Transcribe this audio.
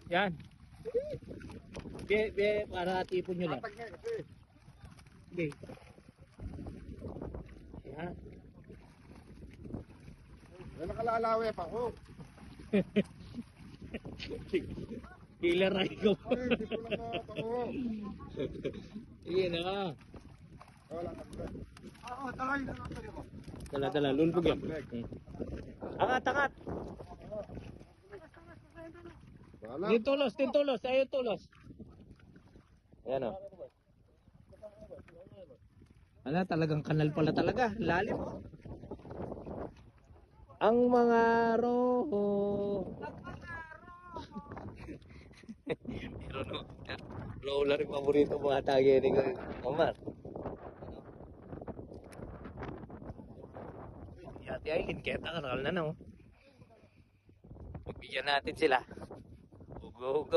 Yan. Para tipon nyo lang. Okay. Yan. Nakalalawe pa ko. Killer ay ko. Ay, hindi ko lang nakatawa. Sige na. Wala ka ba? Oo, talay na lang tayo. Dala, lulbog yan. Angat. Wala. Din tulos. Ayaw tulos. Ayan o. Ala, talagang kanal pala talaga. Lalim. Ang mga roho. Meron o. Roller yung paborito mga tagi ni ko. Omar. Yati ay hinketa kanal na no. Pagbigyan natin sila. Go.